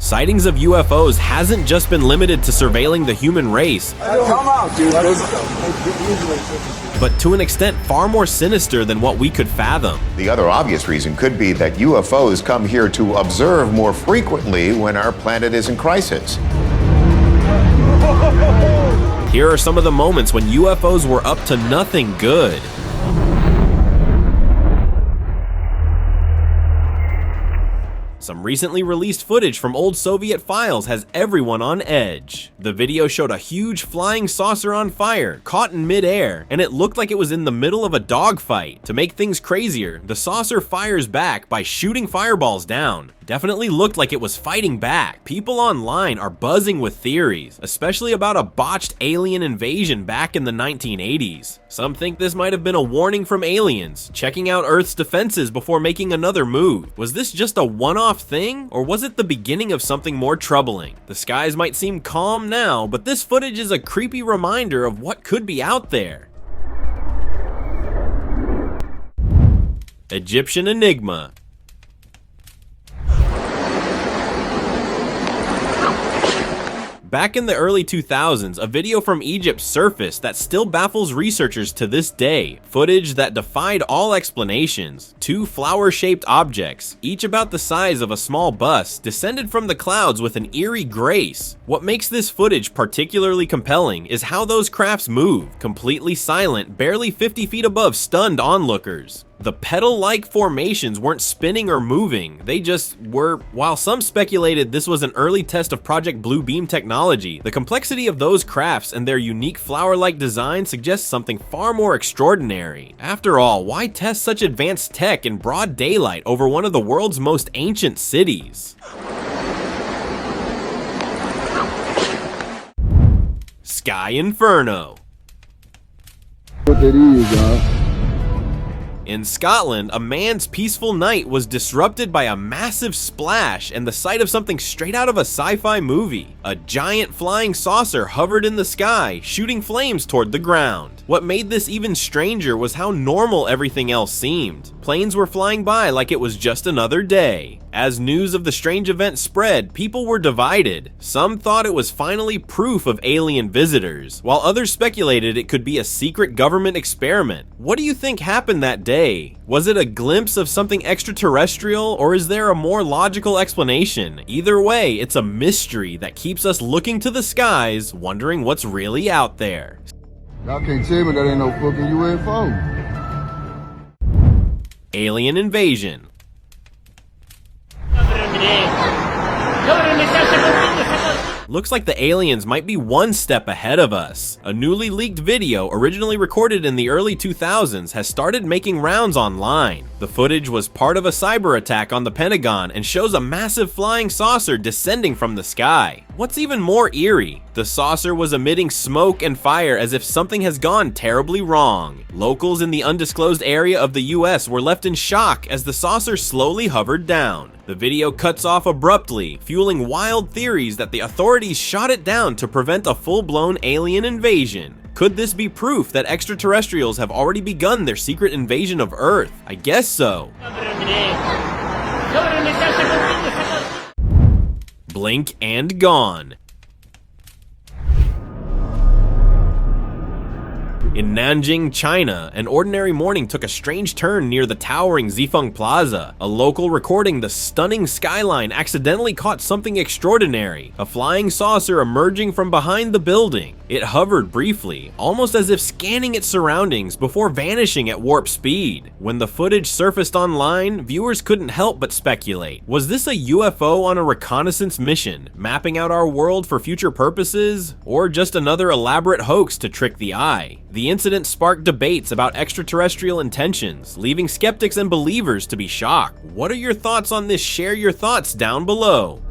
Sightings of UFOs hasn't just been limited to surveilling the human race, but to an extent far more sinister than what we could fathom. The other obvious reason could be that UFOs come here to observe more frequently when our planet is in crisis. Here are some of the moments when UFOs were up to nothing good. Some recently released footage from old Soviet files has everyone on edge. The video showed a huge flying saucer on fire, caught in midair, and it looked like it was in the middle of a dogfight. To make things crazier, the saucer fires back by shooting fireballs down. Definitely looked like it was fighting back. People online are buzzing with theories, especially about a botched alien invasion back in the 1980s. Some think this might have been a warning from aliens, checking out Earth's defenses before making another move. Was this just a one-off thing, or was it the beginning of something more troubling? The skies might seem calm now, but this footage is a creepy reminder of what could be out there. Egyptian enigma. Back in the early 2000s, a video from Egypt surfaced that still baffles researchers to this day. Footage that defied all explanations. Two flower-shaped objects, each about the size of a small bus, descended from the clouds with an eerie grace. What makes this footage particularly compelling is how those crafts move, completely silent, barely 50 feet above stunned onlookers. The petal-like formations weren't spinning or moving, they just were. While some speculated this was an early test of Project Blue Beam technology, the complexity of those crafts and their unique flower-like design suggests something far more extraordinary. After all, why test such advanced tech in broad daylight over one of the world's most ancient cities? Sky Inferno. What that is, y'all. In Scotland, a man's peaceful night was disrupted by a massive splash and the sight of something straight out of a sci-fi movie. A giant flying saucer hovered in the sky, shooting flames toward the ground. What made this even stranger was how normal everything else seemed. Planes were flying by like it was just another day. As news of the strange event spread, people were divided. Some thought it was finally proof of alien visitors, while others speculated it could be a secret government experiment. What do you think happened that day? Was it a glimpse of something extraterrestrial, or is there a more logical explanation? Either way, it's a mystery that keeps us looking to the skies, wondering what's really out there. Y'all can't tell me that ain't no fucking UFO. Alien invasion. Looks like the aliens might be one step ahead of us. A newly leaked video, originally recorded in the early 2000s, has started making rounds online. The footage was part of a cyber attack on the Pentagon and shows a massive flying saucer descending from the sky. What's even more eerie, the saucer was emitting smoke and fire as if something has gone terribly wrong. Locals in the undisclosed area of the US were left in shock as the saucer slowly hovered down. The video cuts off abruptly, fueling wild theories that the authorities shot it down to prevent a full-blown alien invasion. Could this be proof that extraterrestrials have already begun their secret invasion of Earth? I guess so. Blink and gone. In Nanjing, China, an ordinary morning took a strange turn near the towering Zifeng Plaza. A local recording the stunning skyline accidentally caught something extraordinary, a flying saucer emerging from behind the building. It hovered briefly, almost as if scanning its surroundings before vanishing at warp speed. When the footage surfaced online, viewers couldn't help but speculate. Was this a UFO on a reconnaissance mission, mapping out our world for future purposes? Or just another elaborate hoax to trick the eye? The incident sparked debates about extraterrestrial intentions, leaving skeptics and believers to be shocked. What are your thoughts on this? Share your thoughts down below.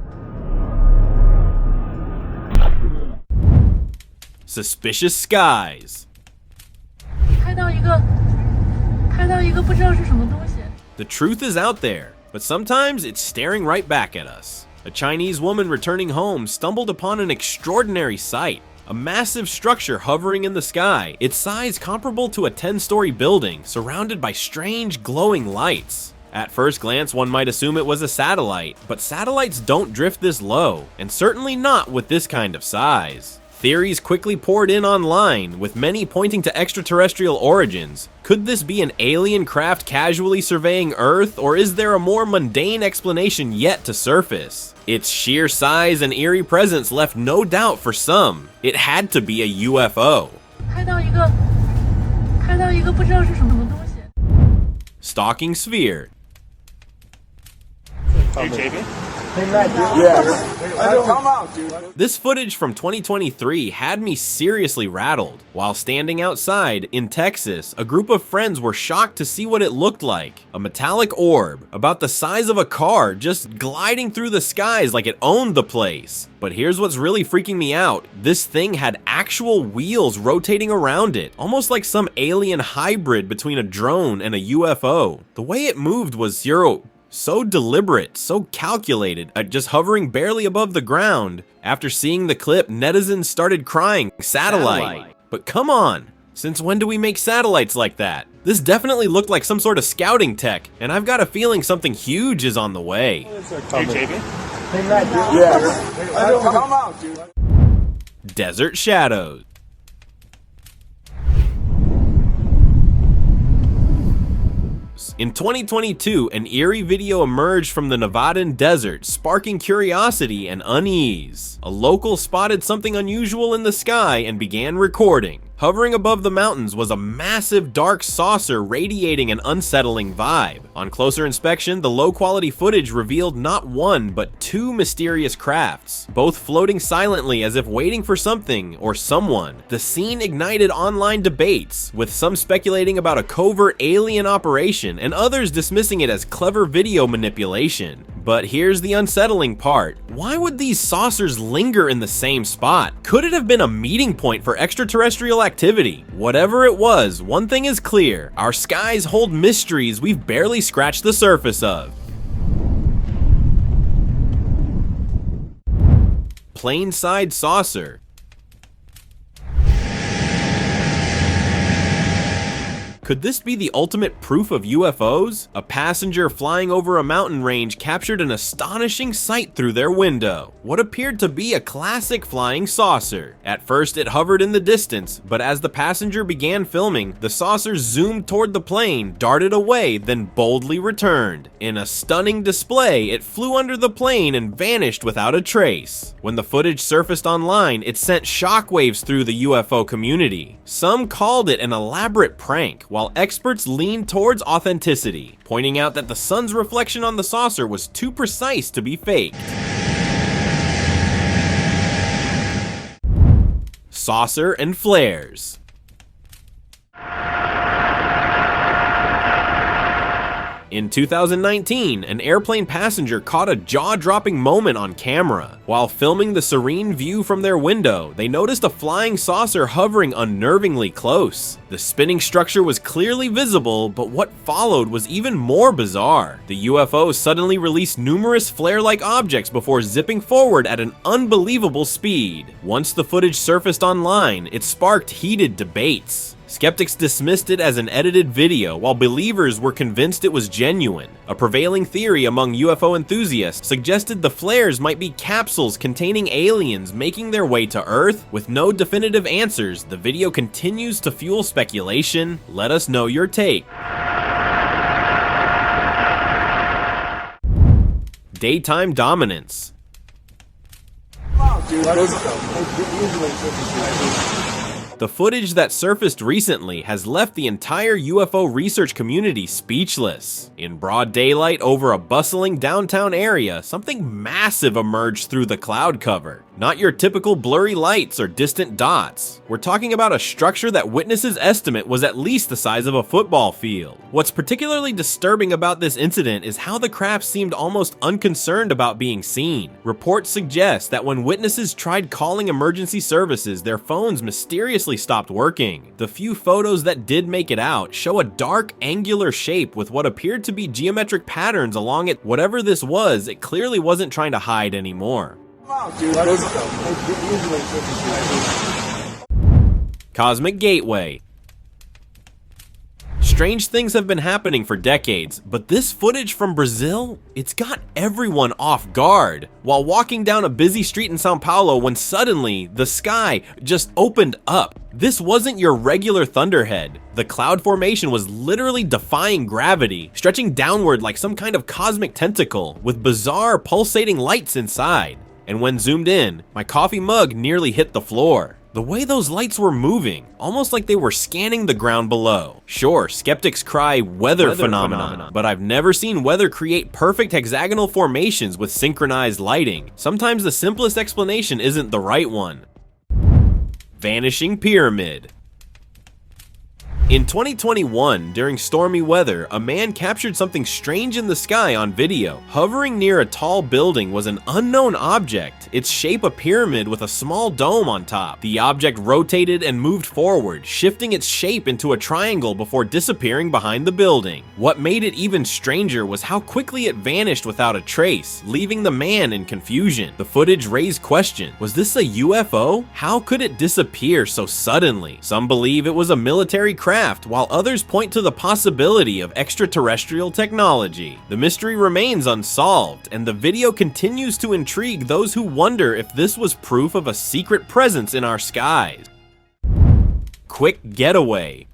Suspicious skies. The truth is out there, but sometimes it's staring right back at us. A Chinese woman returning home stumbled upon an extraordinary sight. A massive structure hovering in the sky, its size comparable to a 10-story building, surrounded by strange glowing lights. At first glance, one might assume it was a satellite, but satellites don't drift this low, and certainly not with this kind of size. Theories quickly poured in online, with many pointing to extraterrestrial origins. Could this be an alien craft casually surveying Earth, or is there a more mundane explanation yet to surface? Its sheer size and eerie presence left no doubt for some. It had to be a UFO. Stalking sphere. Are you taping? Come out, dude. This footage from 2023 had me seriously rattled. While standing outside in Texas, a group of friends were shocked to see what it looked like. A metallic orb, about the size of a car, just gliding through the skies like it owned the place. But here's what's really freaking me out. This thing had actual wheels rotating around it, almost like some alien hybrid between a drone and a UFO. The way it moved was so deliberate, so calculated, just hovering barely above the ground. After seeing the clip, netizens started crying, satellite. But come on, since when do we make satellites like that? This definitely looked like some sort of scouting tech, and I've got a feeling something huge is on the way. Are you taping? Come out, dude. Desert shadows. In 2022, an eerie video emerged from the Nevadan desert, sparking curiosity and unease. A local spotted something unusual in the sky and began recording. Hovering above the mountains was a massive dark saucer radiating an unsettling vibe. On closer inspection, the low-quality footage revealed not one, but two mysterious crafts, both floating silently as if waiting for something or someone. The scene ignited online debates, with some speculating about a covert alien operation and others dismissing it as clever video manipulation. But here's the unsettling part. Why would these saucers linger in the same spot? Could it have been a meeting point for extraterrestrial activity? Whatever it was, one thing is clear. Our skies hold mysteries we've barely scratched the surface of. Plainside saucer. Could this be the ultimate proof of UFOs? A passenger flying over a mountain range captured an astonishing sight through their window. What appeared to be a classic flying saucer. At first it hovered in the distance, but as the passenger began filming, the saucer zoomed toward the plane, darted away, then boldly returned. In a stunning display, it flew under the plane and vanished without a trace. When the footage surfaced online, it sent shockwaves through the UFO community. Some called it an elaborate prank, while experts leaned towards authenticity, pointing out that the sun's reflection on the saucer was too precise to be faked. Saucer and flares. In 2019, an airplane passenger caught a jaw-dropping moment on camera. While filming the serene view from their window, they noticed a flying saucer hovering unnervingly close. The spinning structure was clearly visible, but what followed was even more bizarre. The UFO suddenly released numerous flare-like objects before zipping forward at an unbelievable speed. Once the footage surfaced online, it sparked heated debates. Skeptics dismissed it as an edited video, while believers were convinced it was genuine. A prevailing theory among UFO enthusiasts suggested the flares might be capsules containing aliens making their way to Earth. With no definitive answers, the video continues to fuel speculation. Let us know your take. Daytime dominance. The footage that surfaced recently has left the entire UFO research community speechless. In broad daylight over a bustling downtown area, something massive emerged through the cloud cover. Not your typical blurry lights or distant dots. We're talking about a structure that witnesses estimate was at least the size of a football field. What's particularly disturbing about this incident is how the craft seemed almost unconcerned about being seen. Reports suggest that when witnesses tried calling emergency services, their phones mysteriously stopped working. The few photos that did make it out show a dark, angular shape with what appeared to be geometric patterns along it. Whatever this was, it clearly wasn't trying to hide anymore. Cosmic gateway. Strange things have been happening for decades, but this footage from Brazil, it's got everyone off guard. While walking down a busy street in Sao Paulo when suddenly the sky just opened up. This wasn't your regular thunderhead. The cloud formation was literally defying gravity, stretching downward like some kind of cosmic tentacle with bizarre pulsating lights inside. And when zoomed in, my coffee mug nearly hit the floor. The way those lights were moving, almost like they were scanning the ground below. Sure, skeptics cry weather phenomenon, but I've never seen weather create perfect hexagonal formations with synchronized lighting. Sometimes the simplest explanation isn't the right one. Vanishing pyramid. In 2021, during stormy weather, a man captured something strange in the sky on video. Hovering near a tall building was an unknown object, its shape a pyramid with a small dome on top. The object rotated and moved forward, shifting its shape into a triangle before disappearing behind the building. What made it even stranger was how quickly it vanished without a trace, leaving the man in confusion. The footage raised questions. Was this a UFO? How could it disappear so suddenly? Some believe it was a military craft, while others point to the possibility of extraterrestrial technology. The mystery remains unsolved, and the video continues to intrigue those who wonder if this was proof of a secret presence in our skies. Quick getaway.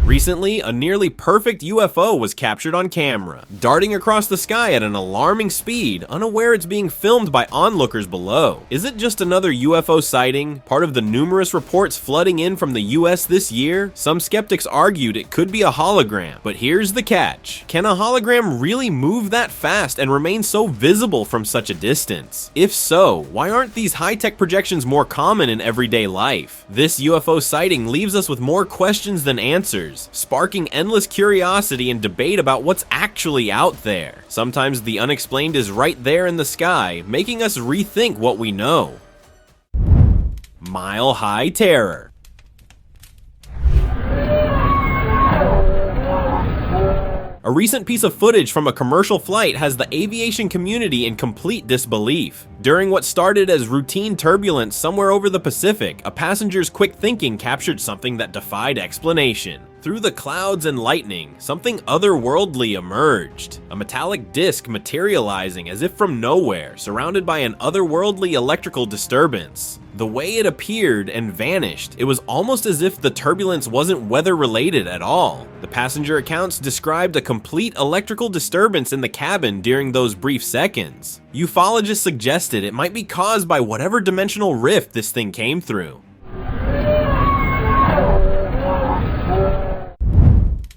Recently, a nearly perfect UFO was captured on camera, darting across the sky at an alarming speed, unaware it's being filmed by onlookers below. Is it just another UFO sighting, part of the numerous reports flooding in from the US this year? Some skeptics argued it could be a hologram, but here's the catch. Can a hologram really move that fast and remain so visible from such a distance? If so, why aren't these high-tech projections more common in everyday life? This UFO sighting leaves us with more questions than answers, sparking endless curiosity and debate about what's actually out there. Sometimes the unexplained is right there in the sky, making us rethink what we know. Mile-high terror. A recent piece of footage from a commercial flight has the aviation community in complete disbelief. During what started as routine turbulence somewhere over the Pacific, a passenger's quick thinking captured something that defied explanation. Through the clouds and lightning, something otherworldly emerged. A metallic disc materializing as if from nowhere, surrounded by an otherworldly electrical disturbance. The way it appeared and vanished, it was almost as if the turbulence wasn't weather-related at all. The passenger accounts described a complete electrical disturbance in the cabin during those brief seconds. Ufologists suggested it might be caused by whatever dimensional rift this thing came through.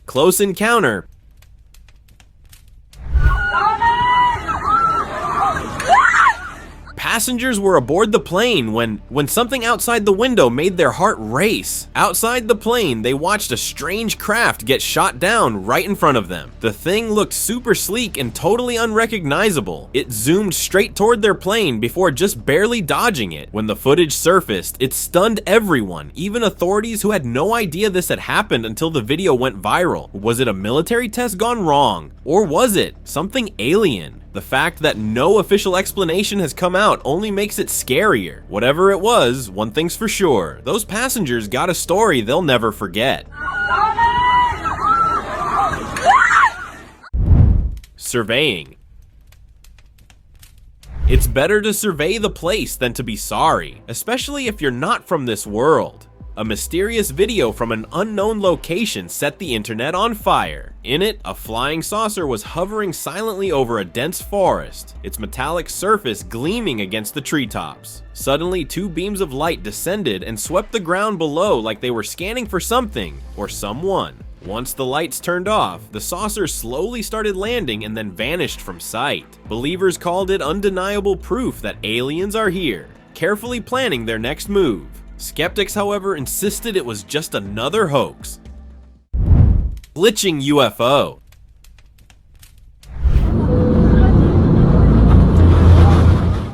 Close encounter. Passengers were aboard the plane when something outside the window made their heart race. Outside the plane, they watched a strange craft get shot down right in front of them. The thing looked super sleek and totally unrecognizable. It zoomed straight toward their plane before just barely dodging it. When the footage surfaced, it stunned everyone, even authorities who had no idea this had happened until the video went viral. Was it a military test gone wrong? Or was it something alien? The fact that no official explanation has come out only makes it scarier. Whatever it was, one thing's for sure, those passengers got a story they'll never forget. Surveying. It's better to survey the place than to be sorry, especially if you're not from this world. A mysterious video from an unknown location set the internet on fire. In it, a flying saucer was hovering silently over a dense forest, its metallic surface gleaming against the treetops. Suddenly, two beams of light descended and swept the ground below like they were scanning for something or someone. Once the lights turned off, the saucer slowly started landing and then vanished from sight. Believers called it undeniable proof that aliens are here, carefully planning their next move. Skeptics, however, insisted it was just another hoax. Glitching UFO.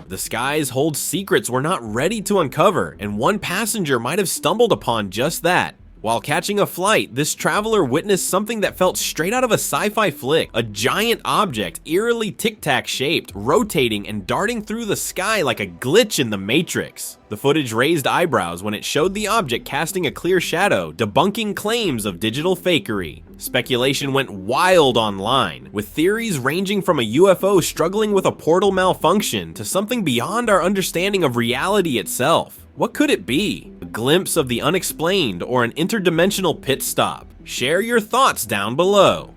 The skies hold secrets we're not ready to uncover, and one passenger might have stumbled upon just that. While catching a flight, this traveler witnessed something that felt straight out of a sci-fi flick, a giant object, eerily tic-tac shaped, rotating and darting through the sky like a glitch in the Matrix. The footage raised eyebrows when it showed the object casting a clear shadow, debunking claims of digital fakery. Speculation went wild online, with theories ranging from a UFO struggling with a portal malfunction to something beyond our understanding of reality itself. What could it be? A glimpse of the unexplained or an interdimensional pit stop? Share your thoughts down below.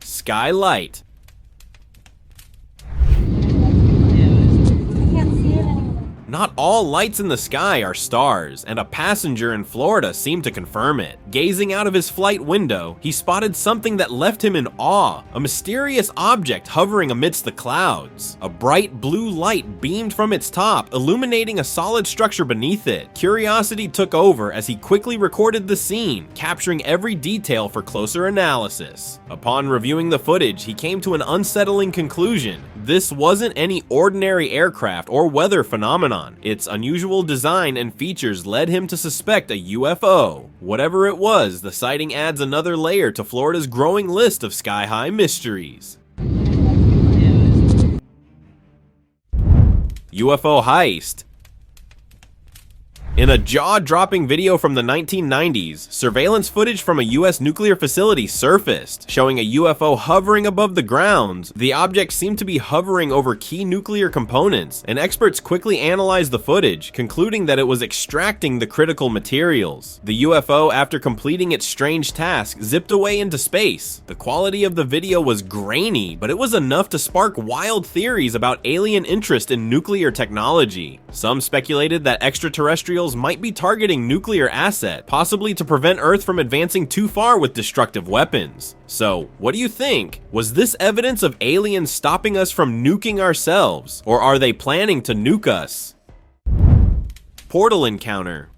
Skylight. Not all lights in the sky are stars, and a passenger in Florida seemed to confirm it. Gazing out of his flight window, he spotted something that left him in awe, a mysterious object hovering amidst the clouds. A bright blue light beamed from its top, illuminating a solid structure beneath it. Curiosity took over as he quickly recorded the scene, capturing every detail for closer analysis. Upon reviewing the footage, he came to an unsettling conclusion. This wasn't any ordinary aircraft or weather phenomenon. Its unusual design and features led him to suspect a UFO. Whatever it was, the sighting adds another layer to Florida's growing list of sky-high mysteries. UFO heist. In a jaw-dropping video from the 1990s, surveillance footage from a US nuclear facility surfaced, showing a UFO hovering above the grounds. The object seemed to be hovering over key nuclear components, and experts quickly analyzed the footage, concluding that it was extracting the critical materials. The UFO, after completing its strange task, zipped away into space. The quality of the video was grainy, but it was enough to spark wild theories about alien interest in nuclear technology. Some speculated that extraterrestrials might be targeting nuclear asset, possibly to prevent Earth from advancing too far with destructive weapons. So, what do you think? Was this evidence of aliens stopping us from nuking ourselves, or are they planning to nuke us? Portal encounter.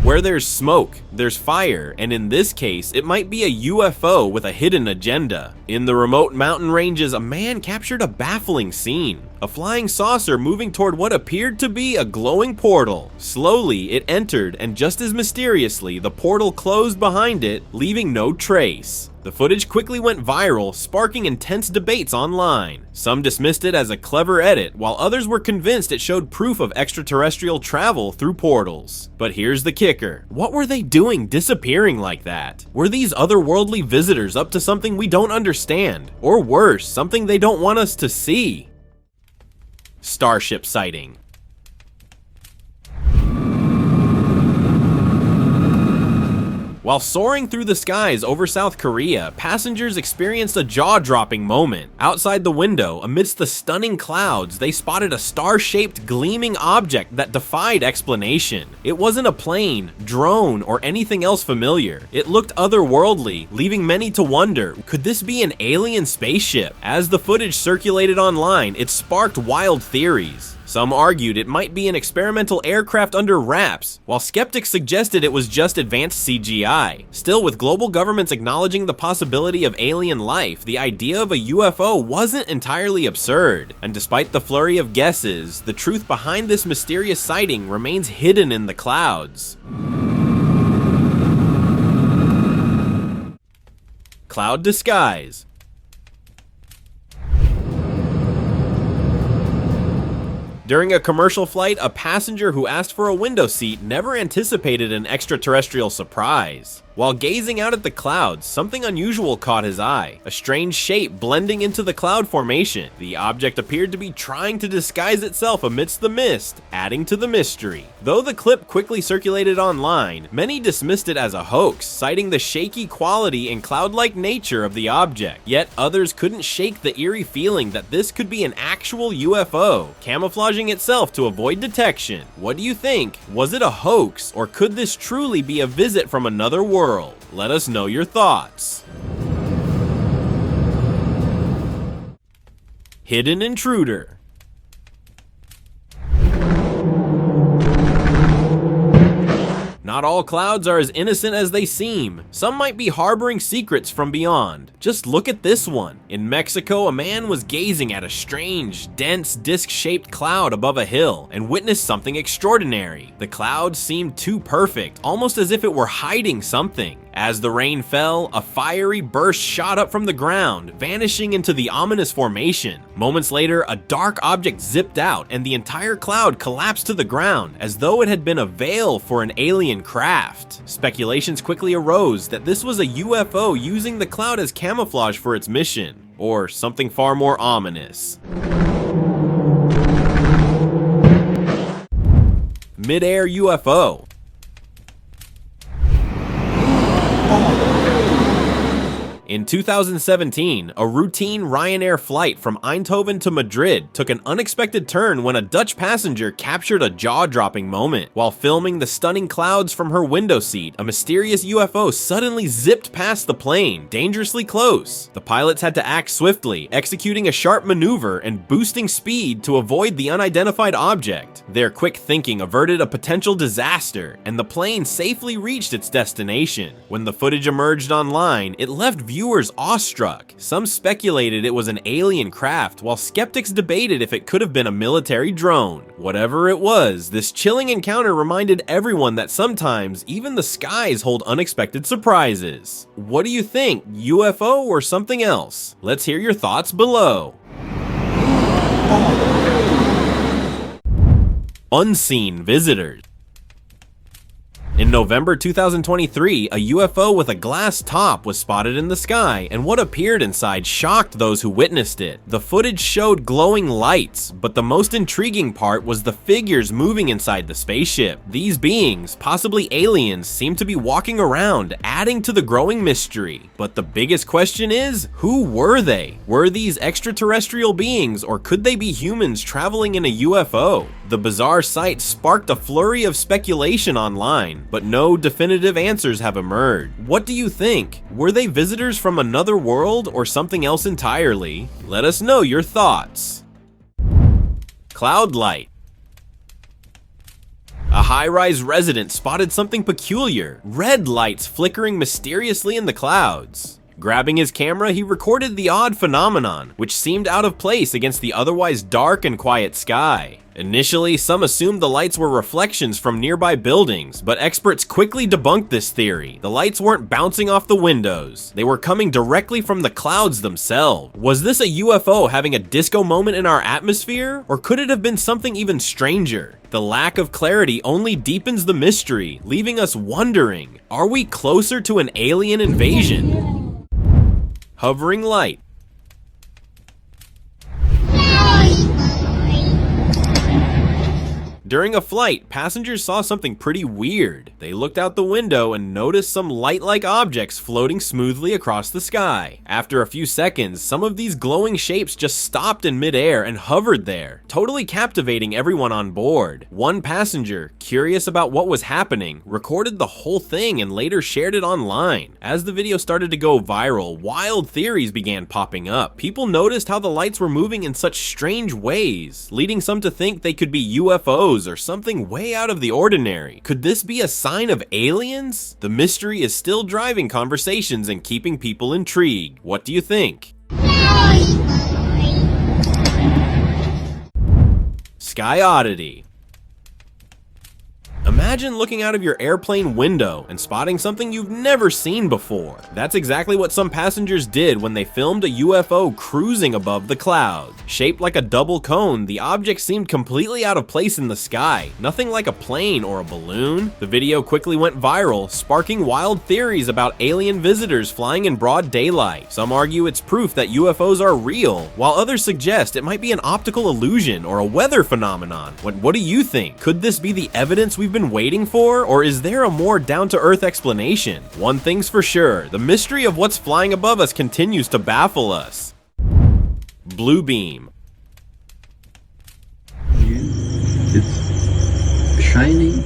Where there's smoke, there's fire, and in this case, it might be a UFO with a hidden agenda. In the remote mountain ranges, a man captured a baffling scene. A flying saucer moving toward what appeared to be a glowing portal. Slowly, it entered, and just as mysteriously, the portal closed behind it, leaving no trace. The footage quickly went viral, sparking intense debates online. Some dismissed it as a clever edit, while others were convinced it showed proof of extraterrestrial travel through portals. But here's the kicker. What were they doing disappearing like that? Were these otherworldly visitors up to something we don't understand? Or worse, something they don't want us to see? Starship sighting. While soaring through the skies over South Korea, passengers experienced a jaw-dropping moment. Outside the window, amidst the stunning clouds, they spotted a star-shaped gleaming object that defied explanation. It wasn't a plane, drone, or anything else familiar. It looked otherworldly, leaving many to wonder, could this be an alien spaceship? As the footage circulated online, it sparked wild theories. Some argued it might be an experimental aircraft under wraps, while skeptics suggested it was just advanced CGI. Still, with global governments acknowledging the possibility of alien life, the idea of a UFO wasn't entirely absurd. And despite the flurry of guesses, the truth behind this mysterious sighting remains hidden in the clouds. Cloud disguise. During a commercial flight, a passenger who asked for a window seat never anticipated an extraterrestrial surprise. While gazing out at the clouds, something unusual caught his eye, a strange shape blending into the cloud formation. The object appeared to be trying to disguise itself amidst the mist, adding to the mystery. Though the clip quickly circulated online, many dismissed it as a hoax, citing the shaky quality and cloud-like nature of the object. Yet others couldn't shake the eerie feeling that this could be an actual UFO, camouflaging itself to avoid detection. What do you think? Was it a hoax, or could this truly be a visit from another world? Let us know your thoughts. Hidden intruder. Not all clouds are as innocent as they seem. Some might be harboring secrets from beyond. Just look at this one. In Mexico, a man was gazing at a strange, dense, disc-shaped cloud above a hill and witnessed something extraordinary. The cloud seemed too perfect, almost as if it were hiding something. As the rain fell, a fiery burst shot up from the ground, vanishing into the ominous formation. Moments later, a dark object zipped out and the entire cloud collapsed to the ground, as though it had been a veil for an alien craft. Speculations quickly arose that this was a UFO using the cloud as camouflage for its mission, or something far more ominous. Midair UFO. In 2017, a routine Ryanair flight from Eindhoven to Madrid took an unexpected turn when a Dutch passenger captured a jaw-dropping moment. While filming the stunning clouds from her window seat, a mysterious UFO suddenly zipped past the plane, dangerously close. The pilots had to act swiftly, executing a sharp maneuver and boosting speed to avoid the unidentified object. Their quick thinking averted a potential disaster, and the plane safely reached its destination. When the footage emerged online, it left viewers awestruck. Some speculated it was an alien craft, while skeptics debated if it could have been a military drone. Whatever it was, this chilling encounter reminded everyone that sometimes even the skies hold unexpected surprises. What do you think, UFO or something else? Let's hear your thoughts below. Unseen visitors. In November 2023, a UFO with a glass top was spotted in the sky, and what appeared inside shocked those who witnessed it. The footage showed glowing lights, but the most intriguing part was the figures moving inside the spaceship. These beings, possibly aliens, seemed to be walking around, adding to the growing mystery. But the biggest question is, who were they? Were these extraterrestrial beings, or could they be humans traveling in a UFO? The bizarre sight sparked a flurry of speculation online, but no definitive answers have emerged. What do you think? Were they visitors from another world or something else entirely? Let us know your thoughts. Cloud light. A high-rise resident spotted something peculiar, red lights flickering mysteriously in the clouds. Grabbing his camera, he recorded the odd phenomenon, which seemed out of place against the otherwise dark and quiet sky. Initially, some assumed the lights were reflections from nearby buildings, but experts quickly debunked this theory. The lights weren't bouncing off the windows. They were coming directly from the clouds themselves. Was this a UFO having a disco moment in our atmosphere? Or could it have been something even stranger? The lack of clarity only deepens the mystery, leaving us wondering, are we closer to an alien invasion? Hovering light. During a flight, passengers saw something pretty weird. They looked out the window and noticed some light-like objects floating smoothly across the sky. After a few seconds, some of these glowing shapes just stopped in midair and hovered there, totally captivating everyone on board. One passenger, curious about what was happening, recorded the whole thing and later shared it online. As the video started to go viral, wild theories began popping up. People noticed how the lights were moving in such strange ways, leading some to think they could be UFOs or something way out of the ordinary. Could this be a sign of aliens? The mystery is still driving conversations and keeping people intrigued. What do you think? Sky oddity. Imagine looking out of your airplane window and spotting something you've never seen before. That's exactly what some passengers did when they filmed a UFO cruising above the clouds. Shaped like a double cone, the object seemed completely out of place in the sky, nothing like a plane or a balloon. The video quickly went viral, sparking wild theories about alien visitors flying in broad daylight. Some argue it's proof that UFOs are real, while others suggest it might be an optical illusion or a weather phenomenon. What do you think? Could this be the evidence we've been waiting for, or is there a more down-to-earth explanation? One thing's for sure, the mystery of what's flying above us continues to baffle us. Blue beam. It's shining.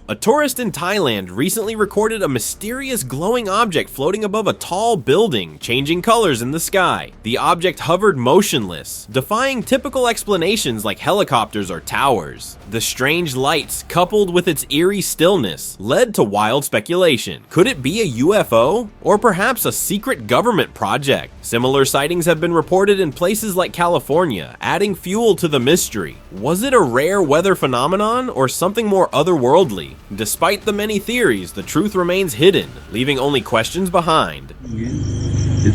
A A tourist in Thailand recently recorded a mysterious glowing object floating above a tall building, changing colors in the sky. The object hovered motionless, defying typical explanations like helicopters or towers. The strange lights, coupled with its eerie stillness, led to wild speculation. Could it be a UFO? Or perhaps a secret government project? Similar sightings have been reported in places like California, adding fuel to the mystery. Was it a rare weather phenomenon or something more otherworldly? Despite the many theories, the truth remains hidden, leaving only questions behind. It's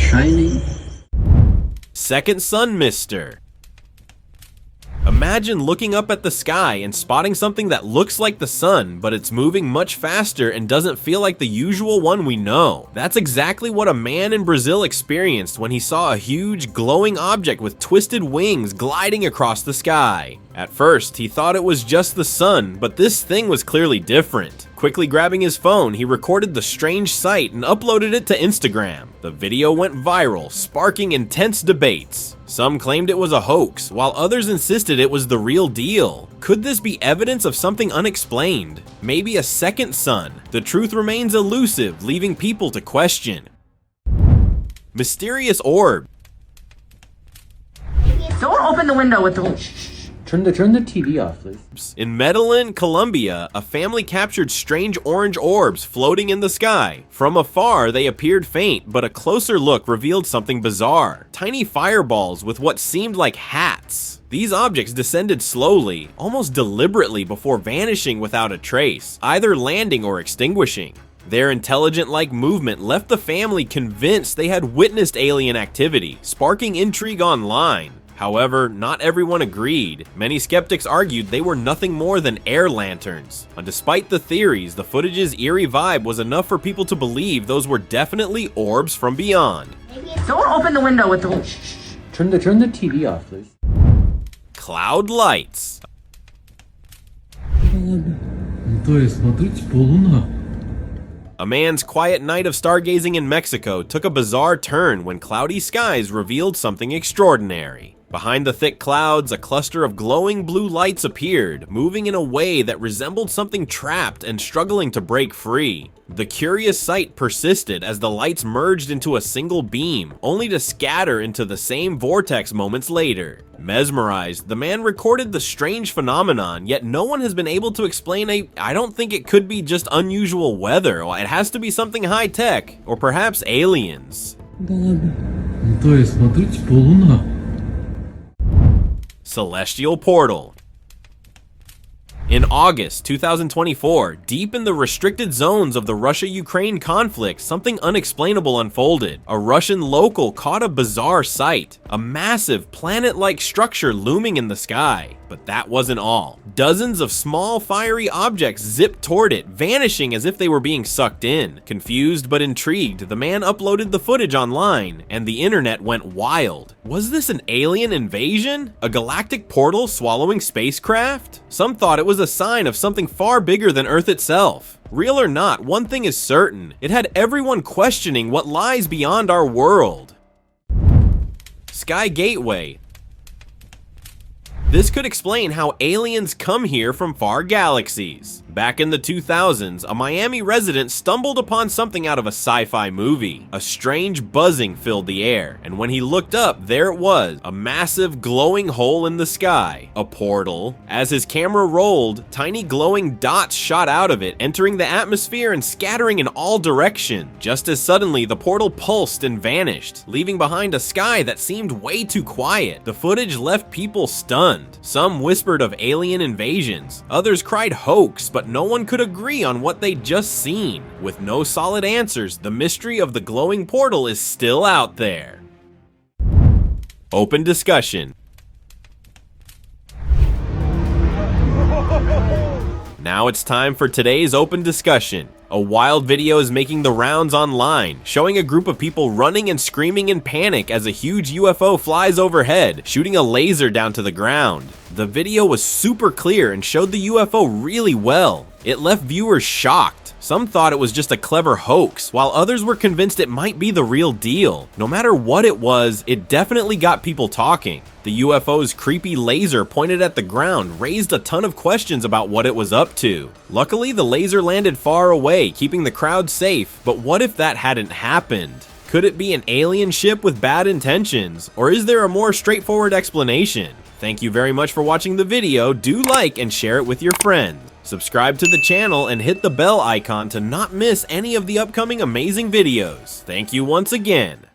shining. Second sun mister. Imagine looking up at the sky and spotting something that looks like the sun, but it's moving much faster and doesn't feel like the usual one we know. That's exactly what a man in Brazil experienced when he saw a huge glowing object with twisted wings gliding across the sky. At first, he thought it was just the sun, but this thing was clearly different. Quickly grabbing his phone, he recorded the strange sight and uploaded it to Instagram. The video went viral, sparking intense debates. Some claimed it was a hoax, while others insisted it was the real deal. Could this be evidence of something unexplained? Maybe a second sun? The truth remains elusive, leaving people to question. Mysterious orb. Don't open the window with the... Turn the TV off, please. In Medellin, Colombia, a family captured strange orange orbs floating in the sky. From afar, they appeared faint, but a closer look revealed something bizarre. Tiny fireballs with what seemed like hats. These objects descended slowly, almost deliberately, before vanishing without a trace, either landing or extinguishing. Their intelligent-like movement left the family convinced they had witnessed alien activity, sparking intrigue online. However, not everyone agreed. Many skeptics argued they were nothing more than air lanterns. And despite the theories, the footage's eerie vibe was enough for people to believe those were definitely orbs from beyond. Don't open the window with the... Turn the TV off, please. Cloud lights. A man's quiet night of stargazing in Mexico took a bizarre turn when cloudy skies revealed something extraordinary. Behind the thick clouds, a cluster of glowing blue lights appeared, moving in a way that resembled something trapped and struggling to break free. The curious sight persisted as the lights merged into a single beam, only to scatter into the same vortex moments later. Mesmerized, the man recorded the strange phenomenon, yet no one has been able to explain I don't think it could be just unusual weather. It has to be something high-tech, or perhaps aliens. Celestial portal. In August 2024, deep in the restricted zones of the Russia-Ukraine conflict, something unexplainable unfolded. A Russian local caught a bizarre sight, a massive planet-like structure looming in the sky. But that wasn't all. Dozens of small fiery objects zipped toward it, vanishing as if they were being sucked in. Confused but intrigued, the man uploaded the footage online, and the internet went wild. Was this an alien invasion? A galactic portal swallowing spacecraft? Some thought it was a sign of something far bigger than Earth itself. Real or not, one thing is certain. It had everyone questioning what lies beyond our world. Sky Gateway. This could explain how aliens come here from far galaxies. Back in the 2000s, a Miami resident stumbled upon something out of a sci-fi movie. A strange buzzing filled the air, and when he looked up, there it was, a massive glowing hole in the sky, a portal. As his camera rolled, tiny glowing dots shot out of it, entering the atmosphere and scattering in all directions. Just as suddenly, the portal pulsed and vanished, leaving behind a sky that seemed way too quiet. The footage left people stunned. Some whispered of alien invasions, others cried hoax, but no one could agree on what they'd just seen. With no solid answers, the mystery of the glowing portal is still out there. Open discussion. Now it's time for today's open discussion. A wild video is making the rounds online, showing a group of people running and screaming in panic as a huge UFO flies overhead, shooting a laser down to the ground. The video was super clear and showed the UFO really well. It left viewers shocked. Some thought it was just a clever hoax, while others were convinced it might be the real deal. No matter what it was, it definitely got people talking. The UFO's creepy laser pointed at the ground raised a ton of questions about what it was up to. Luckily, the laser landed far away, keeping the crowd safe, but what if that hadn't happened? Could it be an alien ship with bad intentions, or is there a more straightforward explanation? Thank you very much for watching the video. Do like and share it with your friends. Subscribe to the channel and hit the bell icon to not miss any of the upcoming amazing videos. Thank you once again.